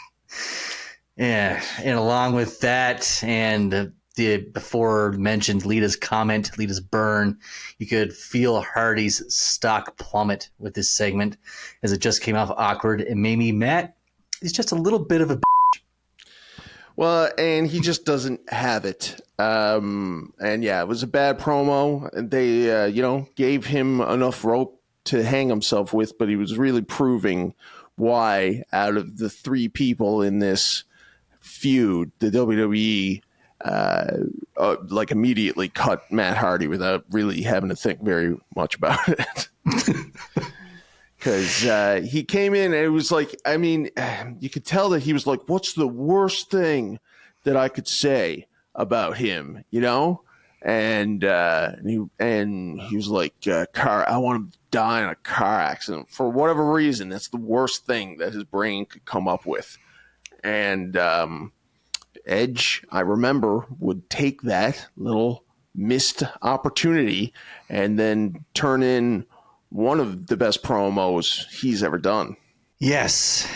Yeah, and along with that and the before mentioned Lita's comment, Lita's burn, you could feel Hardy's stock plummet with this segment as it just came off awkward. And maybe Matt is just a little bit of a Well, and he just doesn't have it. And yeah, it was a bad promo. They, gave him enough rope to hang himself with, but he was really proving why out of the three people in this feud, the WWE immediately cut Matt Hardy without really having to think very much about it. Because he came in and it was like, I mean, you could tell that he was like, what's the worst thing that I could say about him, you know? he was like, I want him to die in a car accident. For whatever reason, that's the worst thing that his brain could come up with. And Edge, I remember, would take that little missed opportunity and then turn in one of the best promos he's ever done. Yes,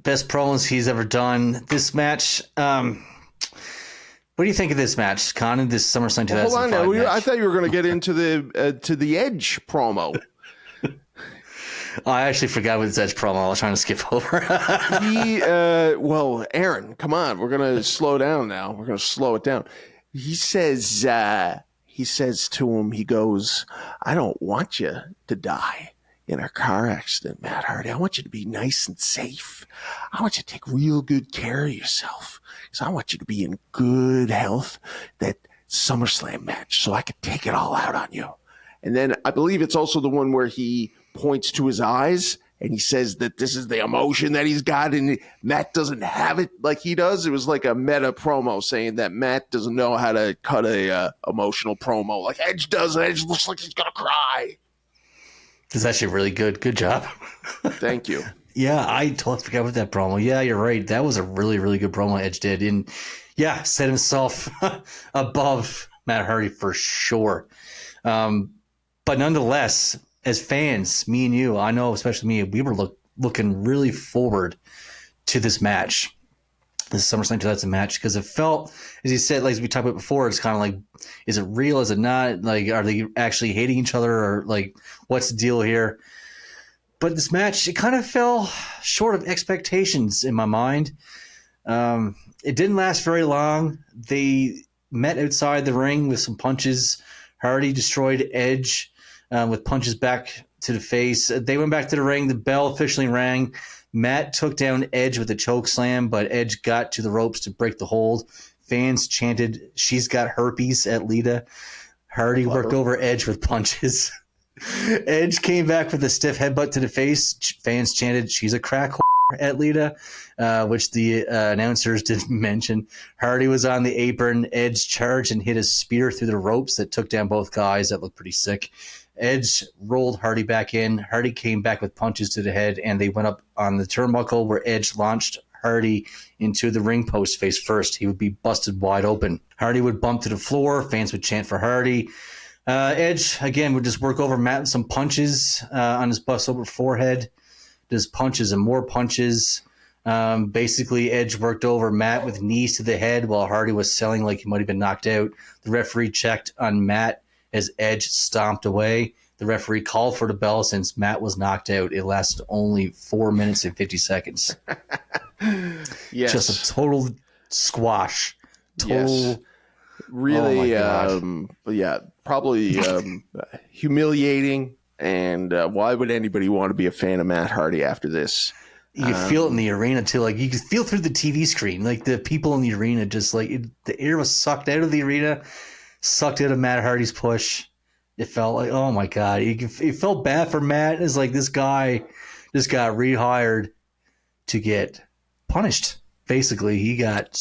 best promos he's ever done. This match, what do you think of this match, Conan? This SummerSlam 2005 Hold on now. match? I thought you were going to get into the Edge promo. Oh, I actually forgot what Edge promo. I was trying to skip over. Well, Aaron, come on. We're going to slow down now. We're going to slow it down. He says to him, he goes, I don't want you to die in a car accident, Matt Hardy. I want you to be nice and safe. I want you to take real good care of yourself. Because I want you to be in good health that SummerSlam match so I could take it all out on you. And then I believe it's also the one where he points to his eyes and he says that this is the emotion that he's got and Matt doesn't have it like he does. It was like a meta promo saying that Matt doesn't know how to cut a emotional promo like Edge does. Edge looks like he's going to cry. It's actually really good. Good job. Thank you. Yeah, I totally forgot about that promo. Yeah, you're right. That was a really, really good promo Edge did. And yeah, set himself above Matt Hardy for sure. But nonetheless, as fans, me and you, I know especially me, we were looking really forward to this match. This SummerSlam 2000 match, because it felt, as you said, like as we talked about before, it's kind of like, is it real? Is it not? Like, are they actually hating each other, or like, what's the deal here? But this match, it kind of fell short of expectations in my mind. It didn't last very long. They met outside the ring with some punches. Hardy destroyed Edge with punches back to the face. They went back to the ring. The bell officially rang. Matt took down Edge with a choke slam, but Edge got to the ropes to break the hold. Fans chanted, "She's got herpes" at Lita. Hardy worked over Edge with punches. Edge came back with a stiff headbutt to the face. Fans chanted, "She's a crack whore" at Lita, which the announcers didn't mention. Hardy was on the apron. Edge charged and hit a spear through the ropes that took down both guys. That looked pretty sick. Edge rolled Hardy back in. Hardy came back with punches to the head, and they went up on the turnbuckle where Edge launched Hardy into the ring post face first. He would be busted wide open. Hardy would bump to the floor. Fans would chant for Hardy. Edge, again, would just work over Matt with some punches on his bust over forehead. Just punches and more punches. Basically, Edge worked over Matt with knees to the head while Hardy was selling like he might have been knocked out. The referee checked on Matt as Edge stomped away. The referee called for the bell since Matt was knocked out. It lasted only 4 minutes and 50 seconds. Yes. Just a total squash. Yes. Really, probably humiliating. And why would anybody want to be a fan of Matt Hardy after this? You can feel it in the arena too. Like you can feel through the TV screen. Like the people in the arena, just like the air was sucked out of the arena, sucked out of Matt Hardy's push. It felt like, oh my God, it felt bad for Matt. It's like this guy just got rehired to get punished. Basically, he got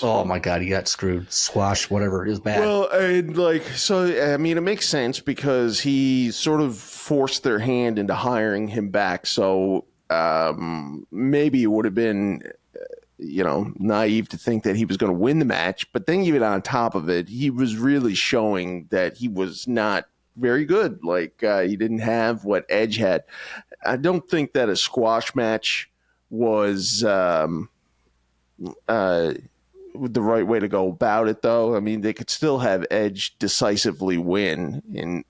Oh my God, he got screwed, squashed, whatever. It was bad. Well, and I mean, it makes sense because he sort of forced their hand into hiring him back. So maybe it would have been, naive to think that he was going to win the match. But then even on top of it, he was really showing that he was not very good. Like he didn't have what Edge had. I don't think that a squash match was the right way to go about it, though. I mean, they could still have Edge decisively win,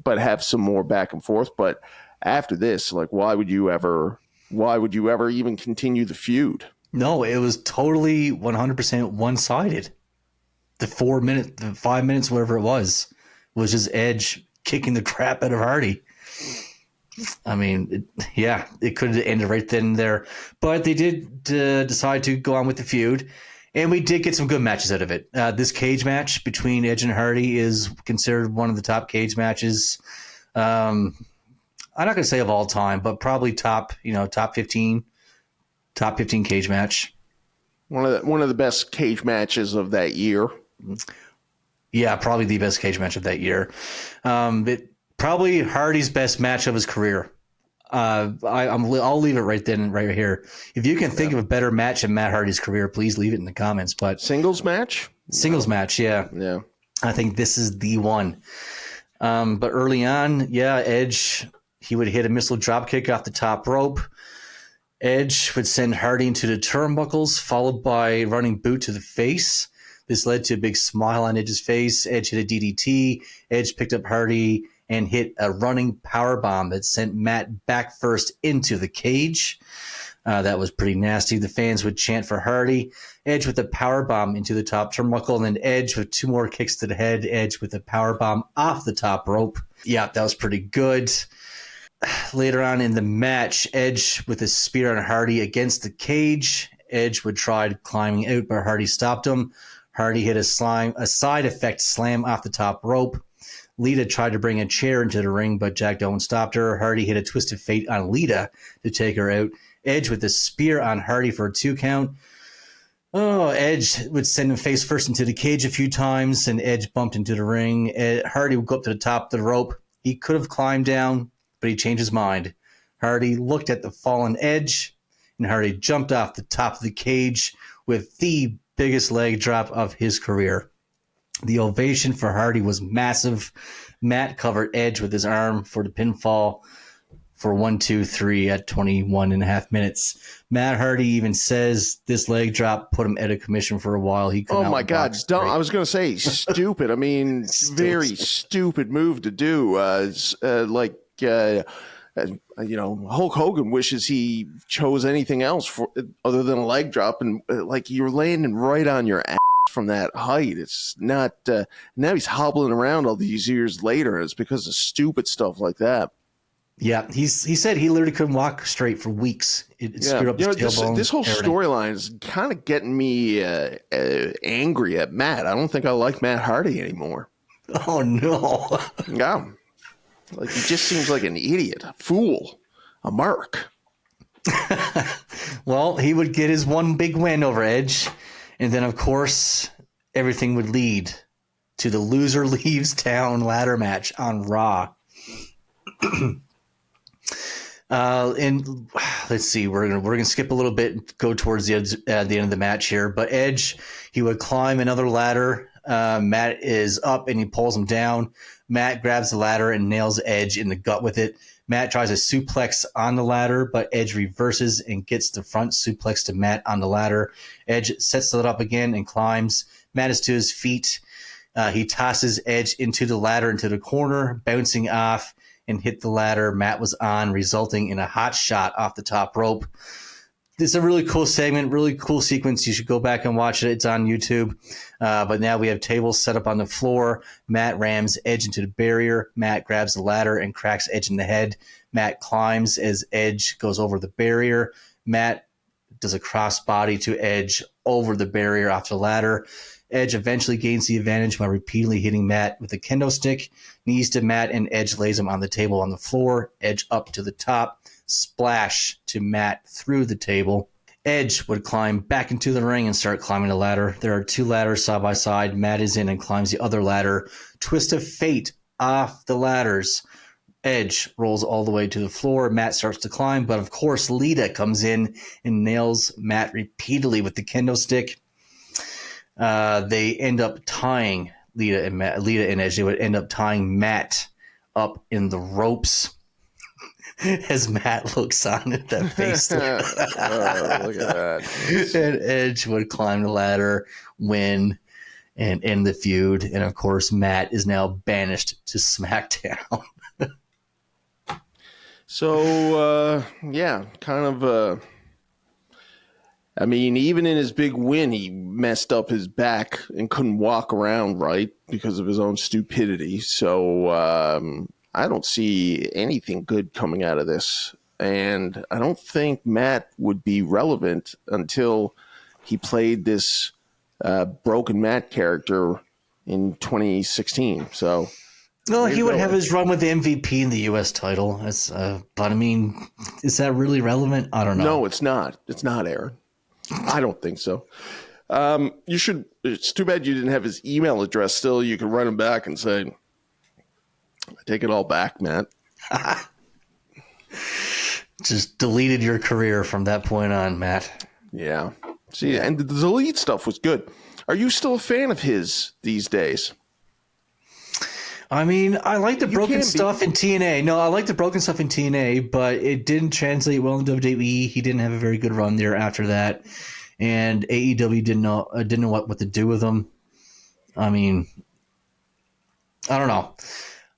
but have some more back and forth. But after this, like, why would you ever even continue the feud? No, it was totally 100% one-sided. The 5 minutes, whatever it was just Edge kicking the crap out of Hardy. I mean, it could have ended right then and there. But they did decide to go on with the feud, and we did get some good matches out of it. This cage match between Edge and Hardy is considered one of the top cage matches. I'm not going to say of all time, but probably top 15 cage match. One of the best cage matches of that year. Yeah, probably the best cage match of that year. Probably Hardy's best match of his career. I'll leave it right then, right here. If you can think of a better match in Matt Hardy's career, please leave it in the comments. But Singles match? match, yeah. Yeah. I think this is the one. But early on, Edge, he would hit a missile dropkick off the top rope. Edge would send Hardy into the turnbuckles, followed by a running boot to the face. This led to a big smile on Edge's face. Edge hit a DDT. Edge picked up Hardy and hit a running powerbomb that sent Matt back first into the cage. That was pretty nasty. The fans would chant for Hardy. Edge with a powerbomb into the top turnbuckle, and then Edge with 2 more kicks to the head. Edge with a powerbomb off the top rope. Yeah, that was pretty good. Later on in the match, Edge with a spear on Hardy against the cage. Edge would try climbing out, but Hardy stopped him. Hardy hit a side effect slam off the top rope. Lita tried to bring a chair into the ring, but Jack Doan stopped her. Hardy hit a twisted fate on Lita to take her out. Edge with a spear on Hardy for a 2 count. Oh, Edge would send him face first into the cage a few times, and Edge bumped into the ring. Hardy would go up to the top of the rope. He could have climbed down, but he changed his mind. Hardy looked at the fallen Edge, and Hardy jumped off the top of the cage with the biggest leg drop of his career. The ovation for Hardy was massive. Matt covered Edge with his arm for the pinfall for 1, 2, 3 at 21 and a half minutes. Matt Hardy even says this leg drop put him out of commission for a while. He Oh my God! I was going to say stupid. I mean, very stupid move to do. Hulk Hogan wishes he chose anything else other than a leg drop, and you're landing right on your ass from that height. It's not. Now he's hobbling around all these years later. It's because of stupid stuff like that. Yeah, he said he literally couldn't walk straight for weeks. It screwed up his tailbone. This whole storyline is kind of getting me angry at Matt. I don't think I like Matt Hardy anymore. Oh no! Yeah, he just seems like an idiot, a fool, a mark. Well, he would get his one big win over Edge, and then of course everything would lead to the loser leaves town ladder match on Raw. And let's see, we're gonna skip a little bit and go towards the end of the match here. But Edge, he would climb another ladder. Matt is up and he pulls him down. Matt grabs the ladder and nails Edge in the gut with it. Matt tries a suplex on the ladder, but Edge reverses and gets the front suplex to Matt on the ladder. Edge sets it up again and climbs. Matt is to his feet. He tosses Edge into the ladder into the corner, bouncing off, and hit the ladder Matt was on, resulting in a hot shot off the top rope. This is a really cool segment, really cool sequence. You should go back and watch it. It's on YouTube. But now we have tables set up on the floor. Matt rams Edge into the barrier. Matt grabs the ladder and cracks Edge in the head. Matt climbs as Edge goes over the barrier. Matt does a crossbody to Edge over the barrier off the ladder. Edge eventually gains the advantage by repeatedly hitting Matt with a kendo stick. Knees to Matt, and Edge lays him on the table on the floor. Edge up to the top. Splash to Matt through the table. Edge would climb back into the ring and start climbing the ladder. There are 2 ladders side by side. Matt is in and climbs the other ladder. Twist of fate off the ladders. Edge rolls all the way to the floor. Matt starts to climb, but of course Lita comes in and nails Matt repeatedly with the kendo stick. They end up tying Lita and Edge. They would end up tying Matt up in the ropes as Matt looks on at that face. Look at that. And Edge would climb the ladder, win, and end the feud. And of course, Matt is now banished to SmackDown. So, I mean, even in his big win, he messed up his back and couldn't walk around right because of his own stupidity. So I don't see anything good coming out of this. And I don't think Matt would be relevant until he played this broken Matt character in 2016. So, well, he would have his run with the MVP in the U.S. title. But I mean, is that really relevant? I don't know. No, it's not. It's not, Aaron. I don't think so. You should. It's too bad you didn't have his email address. Still, you could write him back and say, "I take it all back, Matt." Just deleted your career from that point on, Matt. Yeah. See, and the delete stuff was good. Are you still a fan of his these days? I mean, I like the broken stuff in TNA. No, I like the broken stuff in TNA, but it didn't translate well in WWE. He didn't have a very good run there after that, and AEW didn't know what to do with him. I mean, I don't know.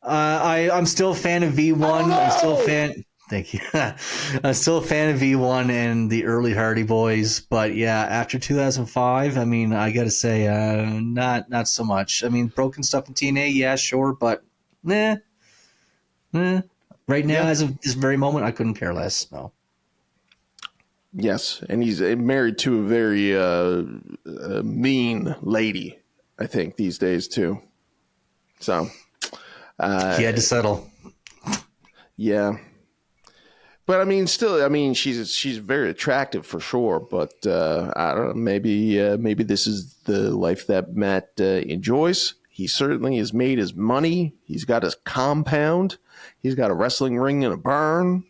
I'm still a fan of V1. I'm still a fan. Thank you. I'm still a fan of V1 and the early Hardy Boys, but yeah, after 2005, I mean, I got to say, not so much. I mean, broken stuff in TNA, yeah, sure, but nah. Right now, as of this very moment, I couldn't care less. No. Yes, and he's married to a very mean lady, I think, these days too. So he had to settle. Yeah. But I mean, still, she's very attractive for sure. But I don't know. Maybe this is the life that Matt enjoys. He certainly has made his money. He's got his compound. He's got a wrestling ring and a barn,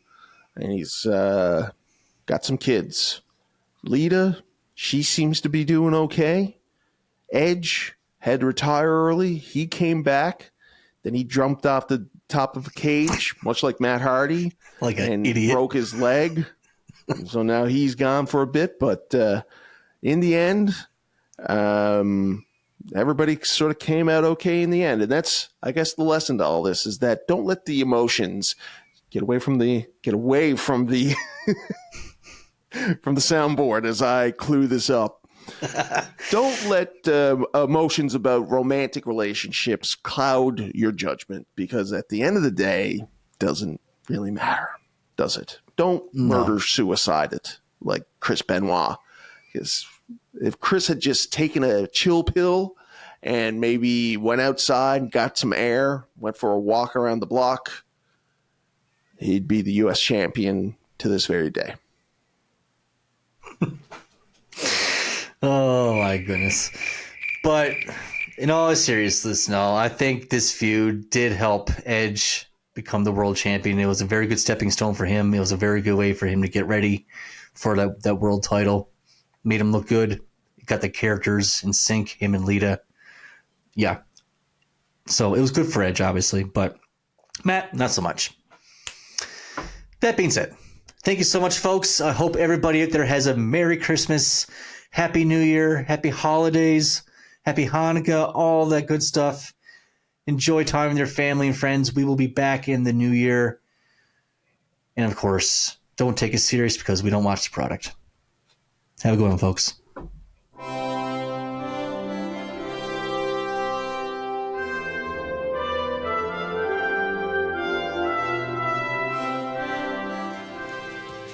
and he's got some kids. Lita, she seems to be doing okay. Edge had to retire early. He came back. Then he jumped off the top of a cage, much like Matt Hardy, an idiot. Broke his leg. So now he's gone for a bit. But in the end, everybody sort of came out okay in the end. And that's, I guess, the lesson to all this is that don't let the emotions get away from the from the soundboard as I clue this up. Don't let emotions about romantic relationships cloud your judgment, because at the end of the day, doesn't really matter, does it? Don't murder suicide it like Chris Benoit. Because if Chris had just taken a chill pill and maybe went outside, got some air, went for a walk around the block, he'd be the U.S. champion to this very day. Oh my goodness. But in all seriousness, no, I think this feud did help Edge become the world champion. It was a very good stepping stone for him. It was a very good way for him to get ready for that world title. Made him look good. Got the characters in sync, him and Lita. Yeah. So it was good for Edge, obviously, but Matt, not so much. That being said, thank you so much, folks. I hope everybody out there has a Merry Christmas, Happy New Year, Happy Holidays, Happy Hanukkah, all that good stuff. Enjoy time with your family and friends. We will be back in the new year. And of course, don't take us serious because we don't watch the product. Have a good one, folks.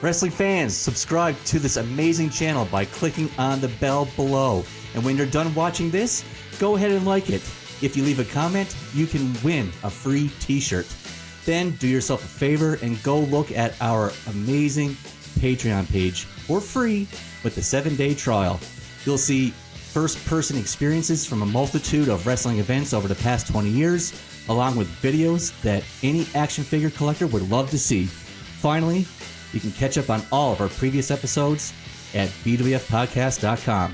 Wrestling fans, subscribe to this amazing channel by clicking on the bell below. And when you're done watching this, go ahead and like it. If you leave a comment, you can win a free t-shirt. Then do yourself a favor and go look at our amazing Patreon page for free with the 7-day trial. You'll see first-person experiences from a multitude of wrestling events over the past 20 years, along with videos that any action figure collector would love to see. Finally, you can catch up on all of our previous episodes at BWFPodcast.com.